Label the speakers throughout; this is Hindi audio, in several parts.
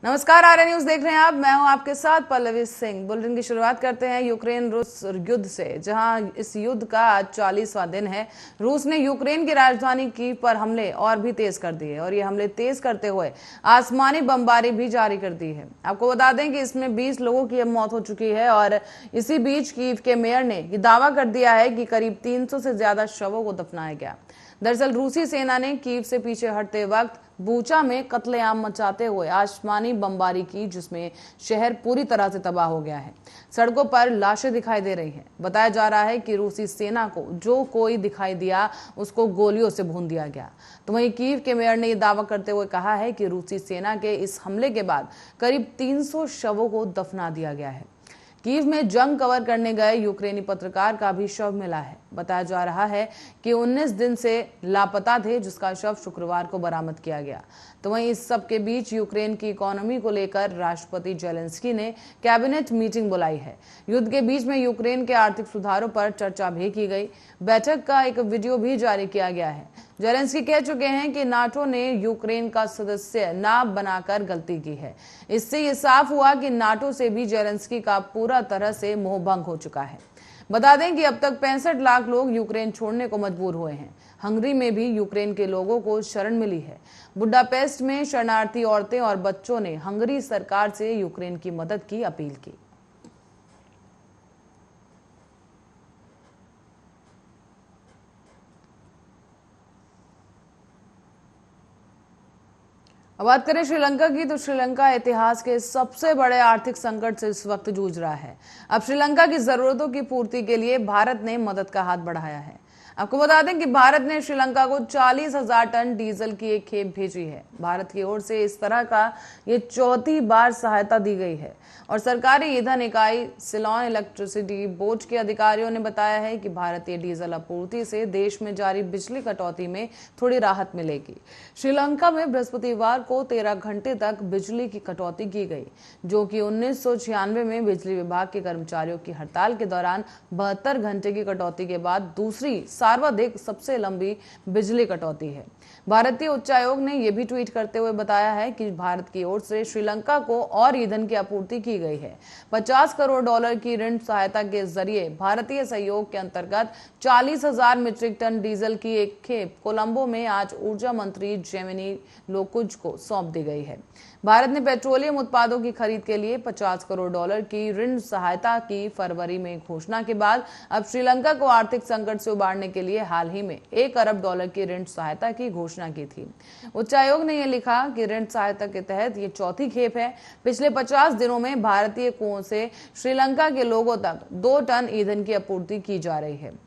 Speaker 1: नमस्कार, आर्य न्यूज देख रहे हैं आप। मैं हूं आपके साथ पल्लवी सिंह। बुलेटिन की शुरुआत करते हैं यूक्रेन रूस युद्ध से, जहां इस युद्ध का आज 40वां दिन है। रूस ने यूक्रेन की राजधानी कीव पर हमले और भी तेज कर दिए और ये हमले तेज करते हुए आसमानी बमबारी भी जारी कर दी है। आपको बता दें कि इसमें 20 लोगों की अब मौत हो चुकी है और इसी बीच कीव के मेयर ने यह दावा कर दिया है कि करीब 300 से ज्यादा शवों को दफनाया गया। दरअसल रूसी सेना ने कीव से पीछे हटते वक्त बूचा में कत्लेआम मचाते हुए आसमानी बमबारी की, जिसमें शहर पूरी तरह से तबाह हो गया है। सड़कों पर लाशें दिखाई दे रही हैं। बताया जा रहा है कि रूसी सेना को जो कोई दिखाई दिया उसको गोलियों से भून दिया गया। तो वहीं कीव के मेयर ने यह दावा करते हुए कहा है कि रूसी सेना के इस हमले के बाद करीब 300 शवों को दफना दिया गया है। कीव में जंग कवर करने गए यूक्रेनी पत्रकार का भी शव मिला है। बताया जा रहा है कि 19 दिन से लापता थे, जिसका शव शुक्रवार को बरामद किया गया। तो वहीं इस सब के बीच यूक्रेन की इकोनॉमी को लेकर राष्ट्रपति जेलेंस्की ने कैबिनेट मीटिंग बुलाई है। युद्ध के बीच में यूक्रेन के आर्थिक सुधारों पर चर्चा भी की गई। बैठक का एक वीडियो भी जारी किया गया है। जेलेंस्की कह चुके हैं कि नाटो ने यूक्रेन का सदस्य ना बनाकर गलती की है। इससे ये साफ हुआ कि नाटो से भी जेलेंस्की का पूरा तरह से मोहभंग हो चुका है। बता दें कि अब तक 65 लाख लोग यूक्रेन छोड़ने को मजबूर हुए हैं। हंगरी में भी यूक्रेन के लोगों को शरण मिली है। बुडापेस्ट में शरणार्थी औरतें और बच्चों ने हंगरी सरकार से यूक्रेन की मदद की अपील की। अब बात करें श्रीलंका की, तो श्रीलंका इतिहास के सबसे बड़े आर्थिक संकट से इस वक्त जूझ रहा है। अब श्रीलंका की जरूरतों की पूर्ति के लिए भारत ने मदद का हाथ बढ़ाया है। आपको बता दें कि भारत ने श्रीलंका को 40,000 टन डीजल की एक खेप भेजी है। भारत की ओर से इस तरह का ये चौथी बार सहायता दी गई है। और सरकारी ईंधन इकाई सिलोन इलेक्ट्रिसिटी बोर्ड के अधिकारियों ने बताया है कि भारतीय डीजल आपूर्ति से देश में जारी बिजली कटौती में थोड़ी राहत मिलेगी। श्रीलंका में बृहस्पतिवार को 13 घंटे तक बिजली की कटौती की गई, जो कि 1996 में बिजली विभाग के कर्मचारियों की हड़ताल के दौरान 72 घंटे की कटौती के बाद दूसरी सर्वाधिक सबसे लंबी बिजली कटौती है। भारतीय उच्चायोग ने यह भी ट्वीट करते हुए बताया है कि भारत की ओर से श्रीलंका को और ईंधन की आपूर्ति की गई है। $50 करोड़ की ऋण सहायता के जरिए भारतीय सहयोग के अंतर्गत 40,000 मीट्रिक टन डीजल की एक खेप कोलंबो में आज ऊर्जा मंत्री जेमिनी लोकुज को सौंप दी गई है। भारत ने पेट्रोलियम उत्पादों की खरीद के लिए $50 करोड़ की ऋण सहायता की फरवरी में घोषणा के बाद अब श्रीलंका को आर्थिक संकट से उबारने के लिए हाल ही में $1 अरब की ऋण सहायता की घोषणा की थी। उच्चायोग ने यह लिखा कि ऋण सहायता के तहत ये चौथी खेप है। पिछले 50 दिनों में भारतीय कुओं से श्रीलंका के लोगों तक 2 टन ईंधन की आपूर्ति की जा रही है।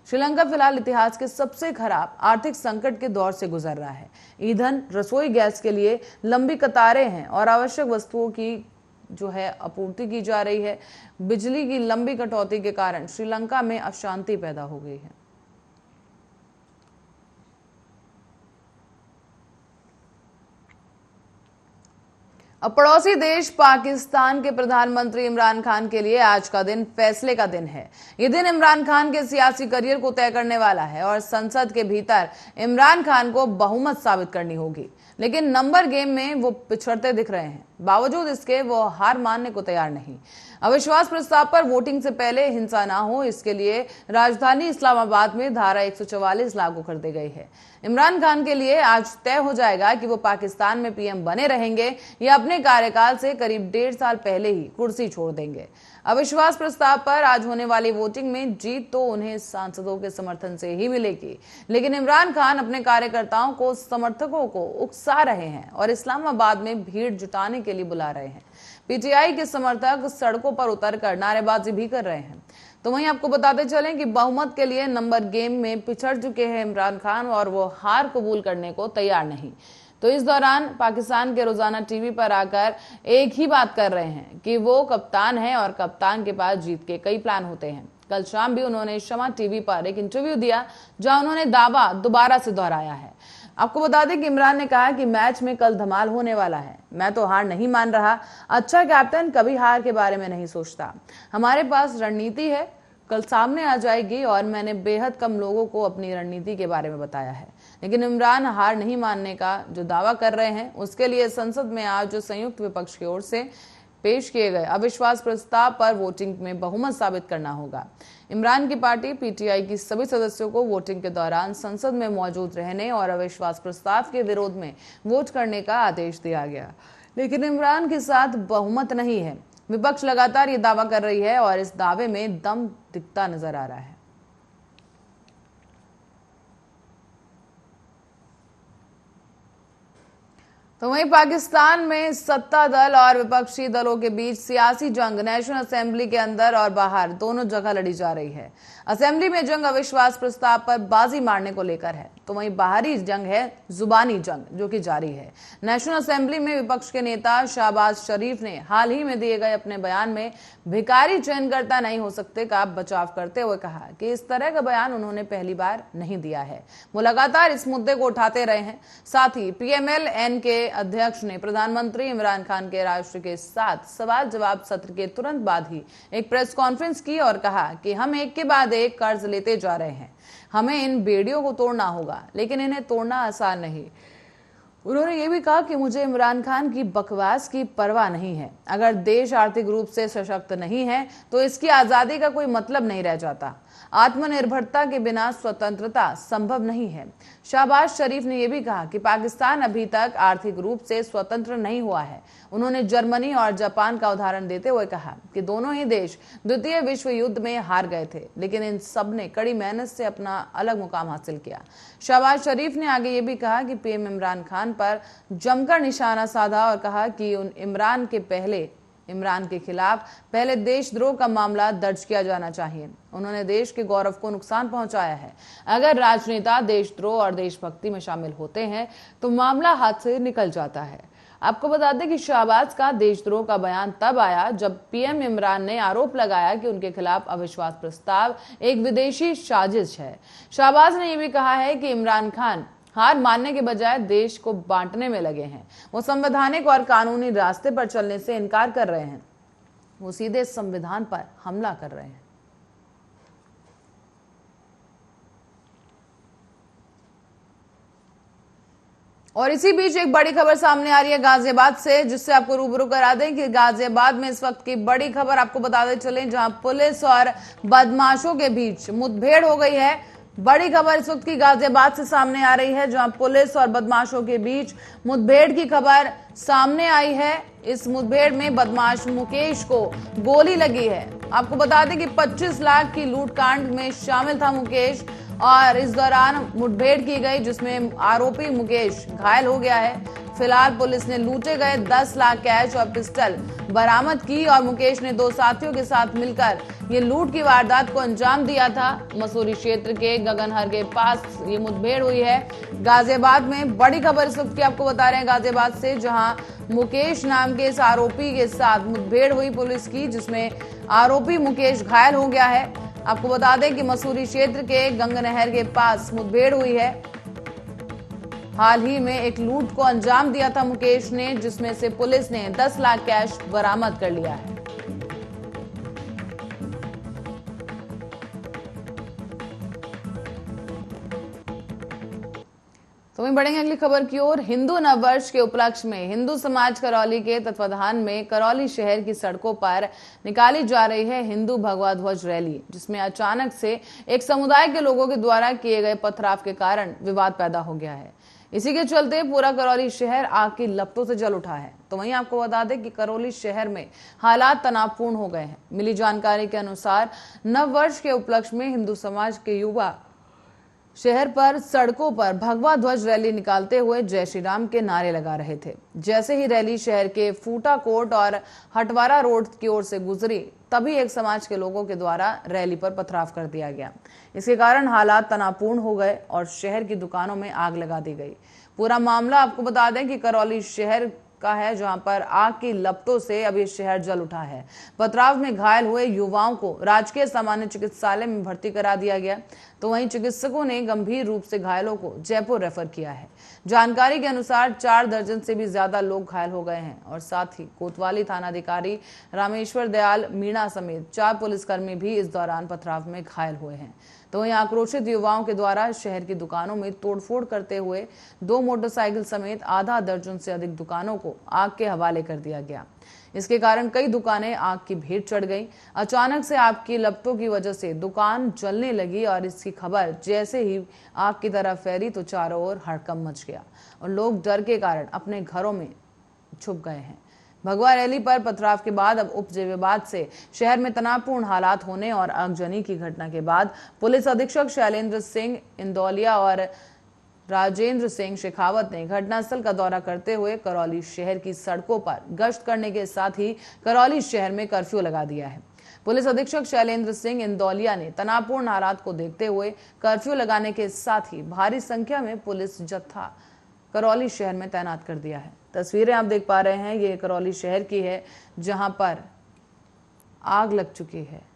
Speaker 1: श्रीलंका फिलहाल इतिहास के सबसे खराब आर्थिक संकट के दौर से गुजर रहा है। ईंधन, रसोई गैस के लिए लंबी कतारें हैं और आवश्यक वस्तुओं की जो है आपूर्ति की जा रही है। बिजली की लंबी कटौती के कारण श्रीलंका में अशांति पैदा हो गई है। अब पड़ोसी देश पाकिस्तान के प्रधानमंत्री इमरान खान के लिए आज का दिन फैसले का दिन है। ये दिन इमरान खान के सियासी करियर को तय करने वाला है और संसद के भीतर इमरान खान को बहुमत साबित करनी होगी। लेकिन नंबर गेम में वो पिछड़ते दिख रहे हैं। बावजूद इसके वो हार मानने को तैयार नहीं। अविश्वास प्रस्ताव पर वोटिंग से पहले हिंसा ना हो, इसके लिए राजधानी इस्लामाबाद में धारा 144 लागू कर दी गई है। इमरान खान के लिए आज तय हो जाएगा कि वो पाकिस्तान में पीएम बने रहेंगे या अपने कार्यकाल से करीब 1.5 साल पहले ही कुर्सी छोड़ देंगे। अविश्वास प्रस्ताव पर आज होने वाली वोटिंग में जीत तो उन्हें सांसदों के समर्थन से ही मिलेगी, लेकिन इमरान खान अपने कार्यकर्ताओं को, समर्थकों को उकसा रहे हैं और इस्लामाबाद में भीड़ जुटाने के लिए बुला रहे हैं। पीटीआई के समर्थक सड़कों पर उतरकर नारेबाजी भी कर रहे हैं। तो वहीं आपको बताते चलें कि बहुमत के लिए नंबर गेम में पिछड़ चुके हैं इमरान खान और वो हार कबूल करने को तैयार नहीं। तो इस दौरान पाकिस्तान के रोजाना टीवी पर आकर एक ही बात कर रहे हैं कि वो कप्तान है और कप्तान के पास जीत के कई प्लान होते हैं। कल शाम भी उन्होंने शमा टीवी पर एक इंटरव्यू दिया, जहां उन्होंने दावा दोबारा से दोहराया है। आपको बता दें कि इमरान ने कहा कि मैच में कल धमाल होने वाला है। मैं तो हार नहीं मान रहा। अच्छा कैप्टन कभी हार के बारे में नहीं सोचता। हमारे पास रणनीति है, कल सामने आ जाएगी और मैंने बेहद कम लोगों को अपनी रणनीति के बारे में बताया है। लेकिन इमरान हार नहीं मानने का जो दावा कर रहे हैं उसके लिए संसद में आज जो संयुक्त विपक्ष की ओर से पेश किए गए अविश्वास प्रस्ताव पर वोटिंग में बहुमत साबित करना होगा। इमरान की पार्टी पीटीआई की सभी सदस्यों को वोटिंग के दौरान संसद में मौजूद रहने और अविश्वास प्रस्ताव के विरोध में वोट करने का आदेश दिया गया, लेकिन इमरान के साथ बहुमत नहीं है। विपक्ष लगातार ये दावा कर रही है और इस दावे में दम दिखता नजर आ रहा है। तो वहीं पाकिस्तान में सत्ता दल और विपक्षी दलों के बीच सियासी जंग नेशनल असेंबली के अंदर और बाहर दोनों जगह लड़ी जा रही है। असेंबली में जंग अविश्वास प्रस्ताव पर बाजी मारने को लेकर है, तो वहीं बाहरी जंग है जुबानी जंग जो कि जारी है। नेशनल असेंबली में विपक्ष के नेता शहबाज शरीफ ने हाल ही में दिए गए अपने बयान में भिखारी चयनकर्ता नहीं हो सकते का बचाव करते हुए कहा कि इस तरह का बयान उन्होंने पहली बार नहीं दिया है। वो लगातार इस मुद्दे को उठाते रहे हैं। साथ ही पीएमएल-एन के अध्यक्ष ने प्रधानमंत्री इमरान खान के राष्ट्र के साथ सवाल जवाब सत्र के तुरंत बाद ही एक प्रेस कॉन्फ्रेंस की और कहा कि हम एक के बाद एक कर्ज लेते जा रहे हैं, हमें इन बेड़ियों को तोड़ना होगा, लेकिन इन्हें तोड़ना आसान नहीं। उन्होंने ये भी कहा कि मुझे इमरान खान की बकवास की परवाह नहीं है। अगर देश आर्थिक रूप से सशक्त नहीं है तो इसकी आजादी का कोई मतलब नहीं रह जाता। आत्मनिर्भरता के बिना स्वतंत्रता संभव नहीं है। शहबाज शरीफ ने यह भी कहा कि पाकिस्तान अभी तक आर्थिक रूप से स्वतंत्र नहीं हुआ है। उन्होंने जर्मनी और जापान का उदाहरण देते हुए कहा कि दोनों ही देश द्वितीय विश्व युद्ध में हार गए थे, लेकिन इन सब ने कड़ी मेहनत से अपना अलग मुकाम हासिल किया। शहबाज शरीफ ने आगे ये भी कहा कि पीएम इमरान खान पर जमकर निशाना साधा और कहा कि इमरान के खिलाफ पहले देशद्रोह का मामला दर्ज किया जाना चाहिए। उन्होंने देश के गौरव को नुकसान पहुंचाया है। अगर राजनेता देशद्रोह और देशभक्ति में शामिल होते हैं तो मामला हाथ से निकल जाता है। आपको बता दें कि शहबाज का देशद्रोह का बयान तब आया जब पीएम इमरान ने आरोप लगाया कि उनके खिलाफ अविश्वास प्रस्ताव एक विदेशी साजिश है। शहबाज ने यह भी कहा है कि इमरान खान हार मानने के बजाय देश को बांटने में लगे हैं। वो संवैधानिक और कानूनी रास्ते पर चलने से इनकार कर रहे हैं। वो सीधे संविधान पर हमला कर रहे हैं। और इसी बीच एक बड़ी खबर सामने आ रही है गाजियाबाद से, जिससे आपको रूबरू करा दें कि गाजियाबाद में इस वक्त की बड़ी खबर आपको बताते चलें, जहां पुलिस और बदमाशों के बीच मुठभेड़ हो गई है। बड़ी खबर इस वक्त की गाजियाबाद से सामने आ रही है, जहां पुलिस और बदमाशों के बीच मुठभेड़ की खबर सामने आई है। इस मुठभेड़ में बदमाश मुकेश को गोली लगी है। आपको बता दें कि 25 लाख की लूटकांड में शामिल था मुकेश, और इस दौरान मुठभेड़ की गई जिसमें आरोपी मुकेश घायल हो गया है। फिलहाल पुलिस ने लूटे गए 10 लाख कैश और पिस्टल बरामद की और मुकेश ने 2 साथियों के साथ मिलकर ये लूट की वारदात को अंजाम दिया था। मसूरी क्षेत्र के गगनहर के पास ये मुठभेड़ हुई है। गाजियाबाद में बड़ी खबर इस वक्त की आपको बता रहे हैं गाजियाबाद से, जहां मुकेश नाम के इस आरोपी के साथ मुठभेड़ हुई पुलिस की, जिसमें आरोपी मुकेश घायल हो गया है। आपको बता दें कि मसूरी क्षेत्र के गंगनहर के पास मुठभेड़ हुई है। हाल ही में एक लूट को अंजाम दिया था मुकेश ने, जिसमें से पुलिस ने 10 लाख कैश बरामद कर लिया है। तो वहीं बढ़ेंगे अगली खबर की ओर। हिंदू नववर्ष के उपलक्ष्य में हिंदू समाज करौली के तत्वाधान में करौली शहर की सड़कों पर निकाली जा रही है हिंदू भगवा ध्वज रैली, जिसमें अचानक से एक समुदाय के लोगों के द्वारा किए गए पथराव के कारण विवाद पैदा हो गया है। इसी के चलते पूरा करौली शहर आग की लपटों से जल उठा है। तो वहीं आपको बता दें कि करौली शहर में हालात तनावपूर्ण हो गए हैं। मिली जानकारी के अनुसार नववर्ष के उपलक्ष्य में हिंदू समाज के युवा शहर पर सड़कों पर भगवा ध्वज रैली निकालते हुए जय श्री राम के नारे लगा रहे थे। जैसे ही रैली शहर के फूटा कोट और हटवारा रोड की ओर से गुजरी, तभी एक समाज के लोगों के द्वारा रैली पर पथराव कर दिया गया। इसके कारण हालात तनावपूर्ण हो गए और शहर की दुकानों में आग लगा दी गई। पूरा मामला आपको बता दें कि करौली शहर का है, जहां पर आग की लपटों से अब ये शहर जल उठा है। पथराव में घायल हुए युवाओं को राजकीय सामान्य चिकित्सालय में भर्ती करा दिया गया। तो वहीं चिकित्सकों ने गंभीर रूप से घायलों को जयपुर रेफर किया है। जानकारी के अनुसार 4 दर्जन से भी ज्यादा लोग घायल हो गए हैं और साथ ही कोतवाली थानाधिकारी रामेश्वर दयाल मीणा समेत 4 पुलिसकर्मी भी इस दौरान पथराव में घायल हुए हैं। तो वहीं आक्रोशित युवाओं के द्वारा शहर की दुकानों में तोड़फोड़ करते हुए 2 मोटरसाइकिल समेत आधा दर्जन से अधिक दुकानों को आग के हवाले कर दिया गया। इसके कारण कई दुकानें आग की भेंट चढ़ गईं। अचानक से आग की लपटों की वजह से दुकान जलने लगी और इसकी खबर जैसे ही आग की तरफ फैली तो चारों ओर हड़कंप मच गया और लोग डर के कारण अपने घरों में छुप गए हैं। भगवा रैली पर पथराव के बाद अब उप विवाद से शहर में तनावपूर्ण हालात होने और आगजनी की घटना के बाद पुलिस अधीक्षक शैलेंद्र सिंह इंदौलिया और राजेंद्र सिंह शेखावत ने घटनास्थल का दौरा करते हुए करौली शहर की सड़कों पर गश्त करने के साथ ही करौली शहर में कर्फ्यू लगा दिया है। पुलिस अधीक्षक शैलेंद्र सिंह इंदौलिया ने तनावपूर्ण हालात को देखते हुए कर्फ्यू लगाने के साथ ही भारी संख्या में पुलिस जत्था करौली शहर में तैनात कर दिया है। तस्वीरें आप देख पा रहे हैं, ये करौली शहर की है जहां पर आग लग चुकी है।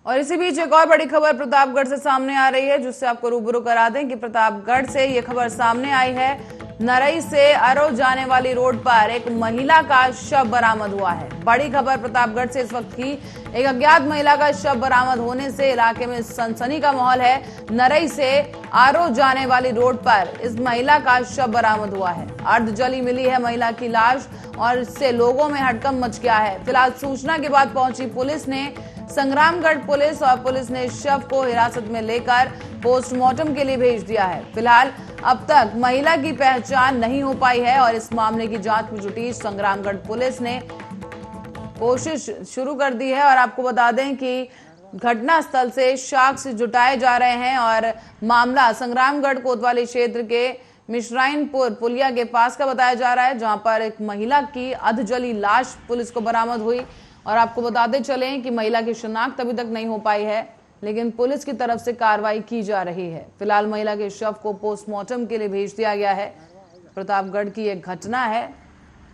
Speaker 1: और इसी बीच एक और बड़ी खबर प्रतापगढ़ से सामने आ रही है, जिससे आपको रूबरू करा दें कि प्रतापगढ़ से ये खबर सामने आई है। नरई से अरो जाने वाली रोड पर एक महिला का शव बरामद हुआ है। बड़ी खबर प्रतापगढ़ से इस वक्त की, एक अज्ञात महिला का शव बरामद होने से इलाके में सनसनी का माहौल है। नरई से आरो जाने वाली रोड पर इस महिला का शव बरामद हुआ है। अर्धजली मिली है महिला की लाश और इससे लोगों में हड़कंप मच गया है। फिलहाल सूचना के बाद पहुंची पुलिस ने, संग्रामगढ़ पुलिस और पुलिस ने शव को हिरासत में लेकर पोस्टमार्टम के लिए भेज दिया है। फिलहाल अब तक महिला की पहचान नहीं हो पाई है और इस मामले की जांच में जुटी संग्रामगढ़ पुलिस ने कोशिश शुरू कर दी है। और आपको बता दें कि घटनास्थल से साक्ष्य जुटाए जा रहे हैं और मामला संग्रामगढ़ कोतवाली क्षेत्र के मिश्राइनपुर पुलिया के पास का बताया जा रहा है, जहां पर एक महिला की अधजली लाश पुलिस को बरामद हुई। और आपको बताते चलें कि महिला की शिनाख्त अभी तक नहीं हो पाई है, लेकिन पुलिस की तरफ से कार्रवाई की जा रही है। फिलहाल महिला के शव को पोस्टमार्टम के लिए भेज दिया गया है। प्रतापगढ़ की एक घटना है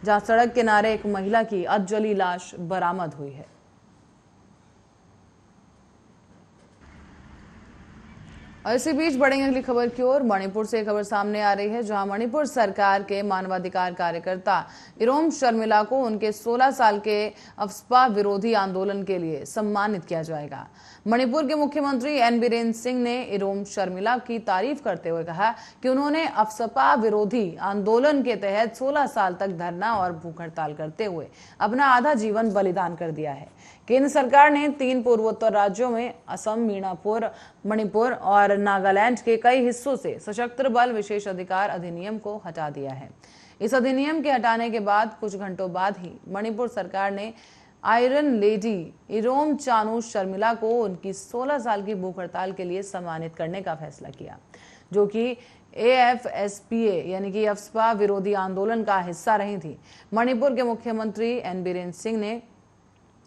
Speaker 1: जहां सड़क किनारे एक महिला की अधजली लाश बरामद हुई है। और इसी बीच बढ़ेंगे अगली खबर की ओर। मणिपुर से खबर सामने आ रही है, जहां मणिपुर सरकार के मानवाधिकार कार्यकर्ता इरोम शर्मिला को उनके 16 साल के अफस्पा विरोधी आंदोलन के लिए सम्मानित किया जाएगा। मणिपुर के मुख्यमंत्री एन बीरेन सिंह ने इरोम शर्मिला की तारीफ करते हुए कहा कि उन्होंने अफस्पा विरोधी आंदोलन के तहत 16 साल तक धरना और भूख हड़ताल करते हुए अपना आधा जीवन बलिदान कर दिया है। केंद्र सरकार ने 3 पूर्वोत्तर राज्यों में असम, मणिपुर और नागालैंड के कई हिस्सों से सशस्त्र बल विशेष अधिकार अधिनियम को हटा दिया है। इस अधिनियम के हटाने के बाद कुछ घंटों बाद ही मणिपुर सरकार ने आयरन लेडी इरोम चानू शर्मिला को उनकी 16 साल की भूख हड़ताल के लिए सम्मानित करने का फैसला किया, जो कि AFSPA यानी कि अफस्पा विरोधी आंदोलन का हिस्सा रही थी। मणिपुर के मुख्यमंत्री एन बीरेन सिंह ने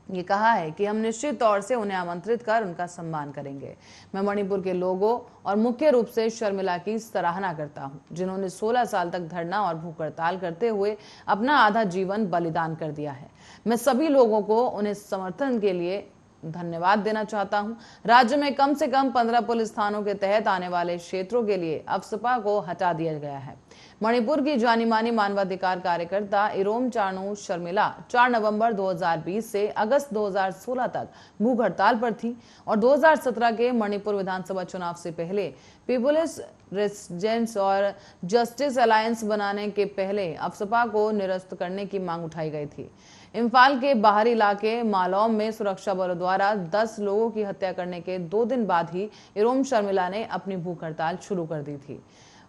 Speaker 1: ये कहा है कि हम निश्चित तौर से उन्हें आमंत्रित कर उनका सम्मान करेंगे। मैं मणिपुर के लोगों और मुख्य रूप से शर्मिला की सराहना करता हूं, जिन्होंने 16 साल तक धरना और भूख हड़ताल करते हुए अपना आधा जीवन बलिदान कर दिया है। मैं सभी लोगों को उन्हें समर्थन के लिए धन्यवाद देना चाहता हूं। राज्य में कम से कम 15 पुलिस थानों के तहत आने वाले क्षेत्रों के लिए अफस्पा को हटा दिया गया है। मणिपुर की जानी मानी मानवाधिकार कार्यकर्ता इरोम चानू शर्मिला 4 नवंबर 2020 से अगस्त 2016 तक भूख हड़ताल पर थी और 2017 के मणिपुर विधानसभा चुनाव से पहले पीपुल्स रेजिस्टेंस और जस्टिस अलायंस बनाने के पहले अफस्पा को निरस्त करने की मांग उठाई गई थी। इम्फाल के बाहरी इलाके मालौम में सुरक्षा बलों द्वारा 10 लोगों की हत्या करने के 2 दिन बाद ही इरोम शर्मिला ने अपनी भूख हड़ताल शुरू कर दी थी।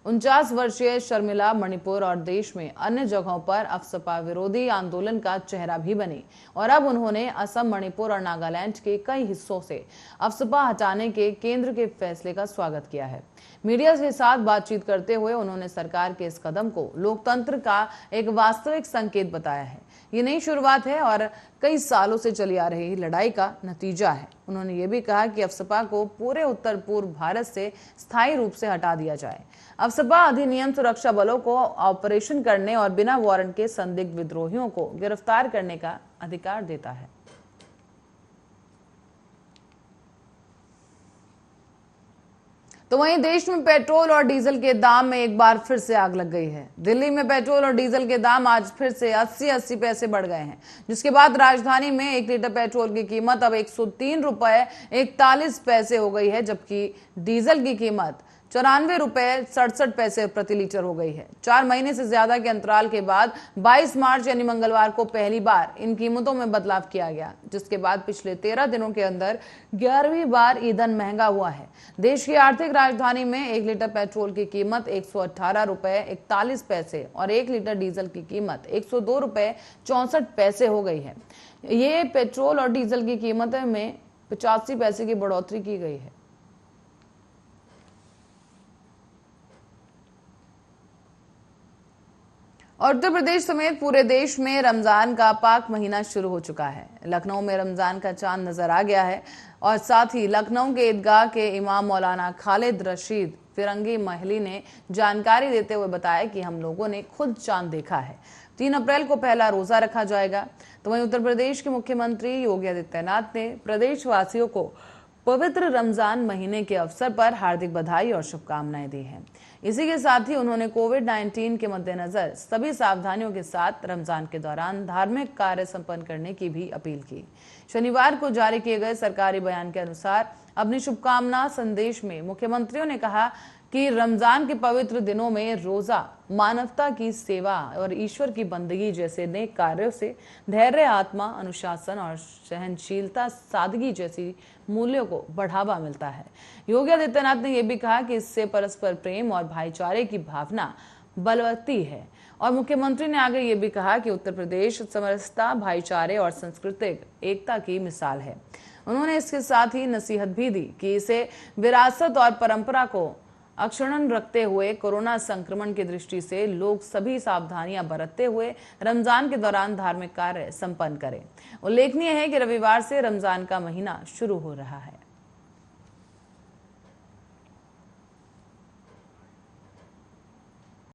Speaker 1: 49 वर्षीय शर्मिला मणिपुर और देश में अन्य जगहों पर अफस्पा विरोधी आंदोलन का चेहरा भी बनी और अब उन्होंने असम, मणिपुर और नागालैंड के कई हिस्सों से अफस्पा हटाने के केंद्र के फैसले का स्वागत किया है। मीडिया के साथ बातचीत करते हुए उन्होंने सरकार के इस कदम को लोकतंत्र का एक वास्तविक संकेत बताया है। ये नई शुरुआत है और कई सालों से चली आ रही लड़ाई का नतीजा है। उन्होंने ये भी कहा कि अफसपा को पूरे उत्तर पूर्व भारत से स्थायी रूप से हटा दिया जाए। अफसपा अधिनियम सुरक्षा बलों को ऑपरेशन करने और बिना वारंट के संदिग्ध विद्रोहियों को गिरफ्तार करने का अधिकार देता है। तो वहीं देश में पेट्रोल और डीजल के दाम में एक बार फिर से आग लग गई है। दिल्ली में पेट्रोल और डीजल के दाम आज फिर से 80 पैसे बढ़ गए हैं, जिसके बाद राजधानी में 1 लीटर पेट्रोल की कीमत अब 103 रुपए 41 पैसे हो गई है, जबकि डीजल की कीमत 94 रुपए 67 पैसे प्रति लीटर हो गई है। 4 महीने से ज्यादा के अंतराल के बाद 22 मार्च यानी मंगलवार को पहली बार इन कीमतों में बदलाव किया गया, जिसके बाद पिछले 13 दिनों के अंदर 11वीं बार ईंधन महंगा हुआ है। देश की आर्थिक राजधानी में 1 लीटर पेट्रोल की कीमत 118 रुपए 41 पैसे और 1 लीटर डीजल की कीमत 102 रुपए 64 पैसे हो गई है। ये पेट्रोल और डीजल की कीमतों में 85 पैसे की बढ़ोतरी की गई है। और उत्तर प्रदेश समेत पूरे देश में रमजान का पाक महीना शुरू हो चुका है। लखनऊ में रमजान का चांद नजर आ गया है और साथ ही लखनऊ के ईदगाह के इमाम मौलाना खालिद रशीद फिरंगी महली ने जानकारी देते हुए बताया कि हम लोगों ने खुद चांद देखा है। 3 अप्रैल को पहला रोजा रखा जाएगा। तो वहीं उत्तर प्रदेश के मुख्यमंत्री योगी आदित्यनाथ ने प्रदेशवासियों को पवित्र रमजान महीने के अवसर पर हार्दिक बधाई और शुभकामनाएं दी हैं। इसी के साथ ही उन्होंने कोविड-19 के मद्देनजर सभी सावधानियों के साथ रमजान के दौरान धार्मिक कार्य संपन्न करने की भी अपील की। शनिवार को जारी किए गए सरकारी बयान के अनुसार अपनी शुभकामना संदेश में मुख्यमंत्रियों ने कहा कि रमजान के पवित्र दिनों में रोजा मानवता की सेवा और ईश्वर की बंदगी जैसे नेक कार्यों से धैर्य, आत्मा, अनुशासन और सहनशीलता, सादगी जैसी मूल्यों को बढ़ावा मिलता है। योगी आदित्यनाथ ने यह भी कहा कि इससे परस्पर प्रेम और भाईचारे की भावना बलवती है। और मुख्यमंत्री ने आगे ये भी कहा कि उत्तर प्रदेश समरसता, भाईचारे और सांस्कृतिक एकता की मिसाल है। उन्होंने इसके साथ ही नसीहत भी दी कि इसे विरासत और परंपरा को अक्षुण्ण रखते हुए कोरोना संक्रमण की दृष्टि से लोग सभी सावधानियां बरतते हुए रमजान के दौरान धार्मिक कार्य संपन्न करें। उल्लेखनीय है कि रविवार से रमजान का महीना शुरू हो रहा है।